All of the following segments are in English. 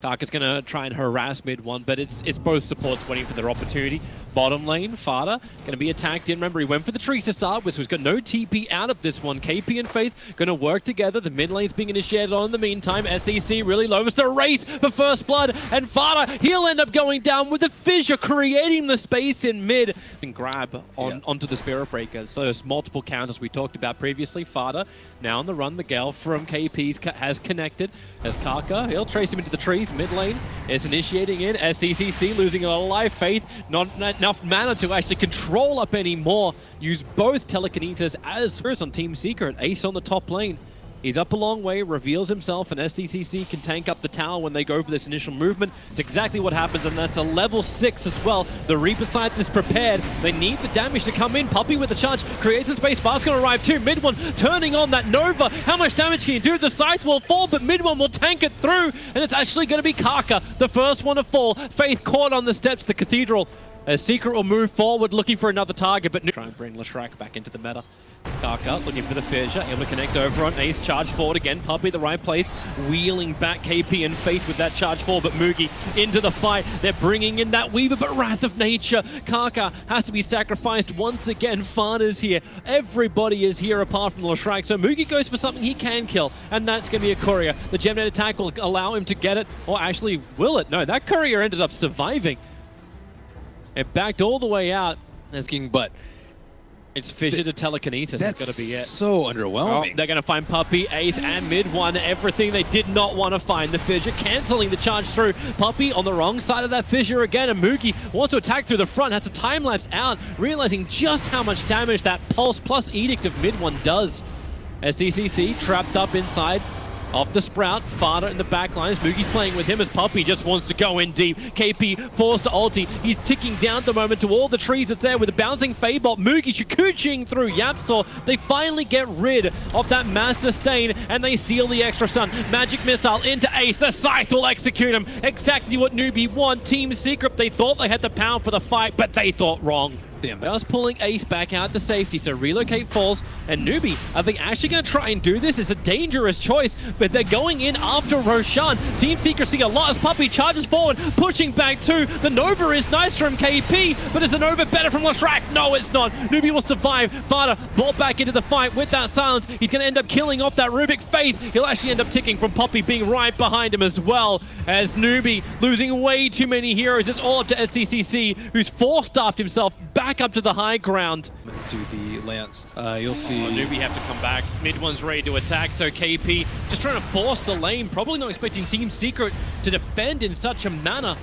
KaKa's going to try and harass MidOne, but it's both supports waiting for their opportunity. Bottom lane, FATA going to be attacked in. Remember, he went for the trees to start with, so he's got no TP out of this one. KP and Faith going to work together. The mid lane's being initiated on in the meantime. Sccc really low. It's the race for first blood, and FATA, he'll end up going down with the fissure, creating the space in mid. And grab onto the Spirit Breaker. So there's multiple counters we talked about previously. FATA now on the run. The Gale from KP's has connected. As KaKa, he'll trace him into the trees. Mid lane is initiating in. Sccc losing a lot of life. Faith not enough mana to actually control up anymore. Use both telekinesis as first on Team Secret. Ace on the top lane. He's up a long way, reveals himself, and Sccc can tank up the tower when they go for this initial movement. It's exactly what happens, and that's a level 6 as well. The Reaper scythe is prepared. They need the damage to come in. Puppey with the charge, creates some space. Fast's going to arrive too. MidOne turning on that Nova. How much damage can he do? The scythe will fall, but MidOne will tank it through, and it's actually going to be KaKa, the first one to fall. Faith caught on the steps of the Cathedral. As Secret will move forward, looking for another target, but try and bring Leshrac back into the meta. KaKa looking for the fissure, able to connect over on Ace, charge forward again, Puppey the right place, wheeling back KP and Faith with that charge forward, but Moogy into the fight. They're bringing in that Weaver, but Wrath of Nature. KaKa has to be sacrificed once again. FATA's here. Everybody is here apart from Leshrac, so Moogy goes for something he can kill, and that's going to be a courier. The Gemnet attack will allow him to get it, or actually will it? No, that courier ended up surviving. It backed all the way out. That's King, but it's fissure to telekinesis. That's going to be it. So underwhelming. Oh, they're going to find Puppey, Ace, and MidOne. Everything they did not want to find. The fissure cancelling the charge through. Puppey on the wrong side of that fissure again. And Moogy wants to attack through the front. Has a time lapse out, realizing just how much damage that Pulse plus Edict of MidOne does. Sccc trapped up inside of the Sprout. FATA in the back lines. Moogy's playing with him as Puppey just wants to go in deep. KP forced to ulti. He's ticking down at the moment to all the trees that's there with a bouncing Fabot. Moogy Sccc through YapzOr. They finally get rid of that mass sustain and they steal the extra stun. Magic Missile into Ace. The Scythe will execute him. Exactly what Newbee want. Team Secret, they thought they had the power for the fight, but they thought wrong. Damn, just pulling Ace back out to safety, so relocate falls. And Newbee, are they actually going to try and do this? It's a dangerous choice, but they're going in after Roshan. Team Secret see a lot as Puppey charges forward, pushing back too. The Nova is nice from KP, but is the Nova better from Leshrac? No, it's not. Newbee will survive. FATA brought back into the fight with that silence. He's going to end up killing off that Rubik. Faith, he'll actually end up ticking from Puppey being right behind him as well. As Newbee losing way too many heroes. It's all up to Sccc, who's four-staffed himself back up to the high ground. To the Lance. You'll see. Newbee have to come back. MidOne's ready to attack, so KP just trying to force the lane. Probably not expecting Team Secret to defend in such a manner.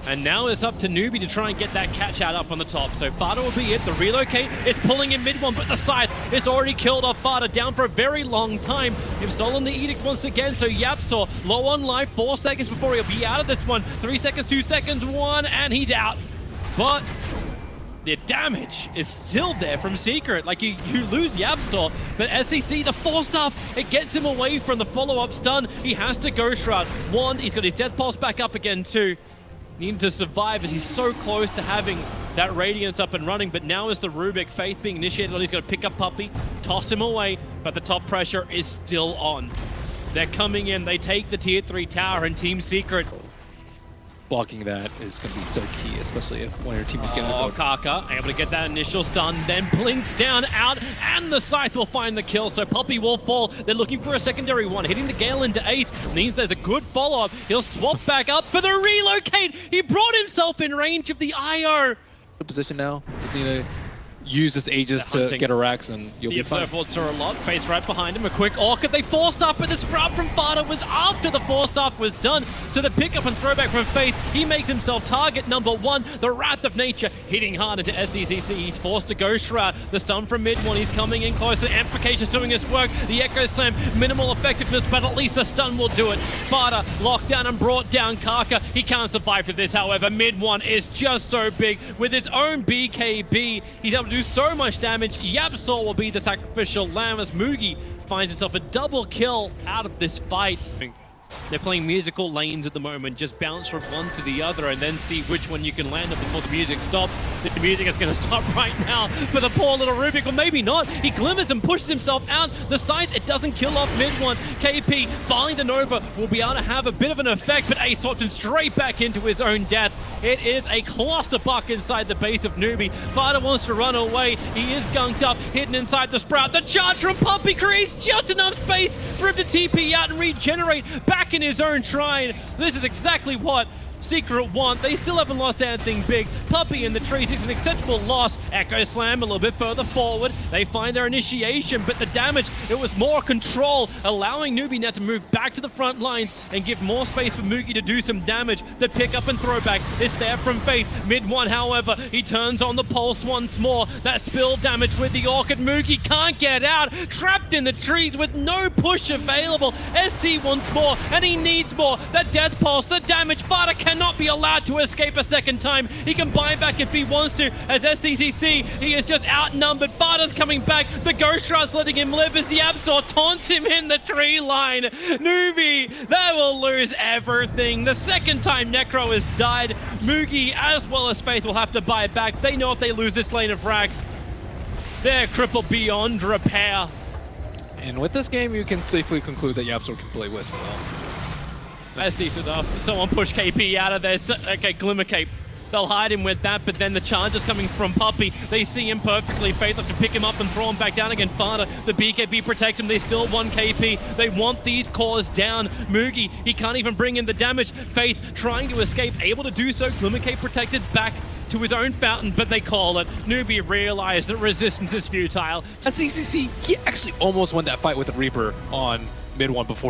And now it's up to Newbee to try and get that catch out up on the top. So FATA will be it. The relocate is pulling in MidOne, but the Scythe is already killed off FATA, down for a very long time. They've stolen the Edict once again, so YapzOr low on life, 4 seconds before he'll be out of this one. 3 seconds, 2 seconds, 1, and he's out. But the damage is still there from Secret. Like, you lose YapzOr, but Sccc, the 4-staff, it gets him away from the follow-up stun. He has to Ghost Shroud. One, he's got his Death Pulse back up again too. Needing to survive as he's so close to having that Radiance up and running, but now is the Rubik. Faith being initiated on, he's got to pick up Puppey, toss him away, but the top pressure is still on. They're coming in, they take the tier 3 tower, and Team Secret blocking that is going to be so key, especially if one of your team is getting KaKa able to get that initial stun, then blinks down, out, and the Scythe will find the kill, so Puppey will fall. They're looking for a secondary one, hitting the Gale into Ace, means there's a good follow-up. He'll swap back up for the relocate! He brought himself in range of the IO! Good position now, just need to use this Aegis to get a Rax and you'll be fine. The Observer are a lot, Face right behind him, a quick Orchid, they forced up, but the Sprout from FATA was after the 4-staff was done. So the pickup and throwback from Faith, he makes himself target number 1, the Wrath of Nature, hitting hard into Sccc, he's forced to Ghost Shroud. The stun from MidOne, he's coming in close, the Amplification's doing his work, the Echo Slam, minimal effectiveness, but at least the stun will do it. FATA locked down and brought down KaKa, he can't survive for this, however. MidOne is just so big, with its own BKB, he's able to do so much damage. YapzOr will be the sacrificial lamb as Moogy finds himself a double kill out of this fight. They're playing musical lanes at the moment, just bounce from one to the other and then see which one you can land on before the music stops. The music is going to stop right now for the poor little Rubik, or maybe not. He glimmers and pushes himself out the scythe. It doesn't kill off MidOne. KP finally the Nova will be able to have a bit of an effect, but Ace swapped him straight back into his own death. It is a clusterfuck inside the base of Newbee. FATA wants to run away. He is gunked up, hidden inside the Sprout. The charge from Puppey creates just enough space for him to TP out and regenerate back in his own shrine. This is exactly what Secret want. They still haven't lost anything big. Puppey in the trees, it's an acceptable loss. Echo Slam a little bit further forward. They find their initiation, but the damage, it was more control, allowing Newbee now to move back to the front lines and give more space for Moogy to do some damage. The pickup and throwback is there from Faith. MidOne, however, he turns on the pulse once more. That spill damage with the Orchid. Moogy can't get out, trapped in the trees with no push available. SC wants more, and he needs more. The death pulse, the damage, FATA cannot be allowed to escape a second time. He can buy back if he wants to. As Sccc, he is just outnumbered. FATA's coming back. The Ghost Shroud's letting him live as the YapzOr taunts him in the tree line. Newbee, they will lose everything. The second time Necro has died, Moogy as well as Faith will have to buy it back. They know if they lose this lane of frags, they're crippled beyond repair. And with this game, you can safely conclude that YapzOr can play Wisp well. As decent enough. Someone push KP out of there. Okay, Glimmer Cape. They'll hide him with that, but then the charge is coming from Puppey. They see him perfectly. Faith have to pick him up and throw him back down again. FATA, the BKB protects him. They still want KP. They want these cores down. Moogy, he can't even bring in the damage. Faith trying to escape, able to do so. Glimmer Cape protected back to his own fountain, but they call it. Newbee realized that resistance is futile. At Sccc, he actually almost won that fight with the Reaper on MidOne before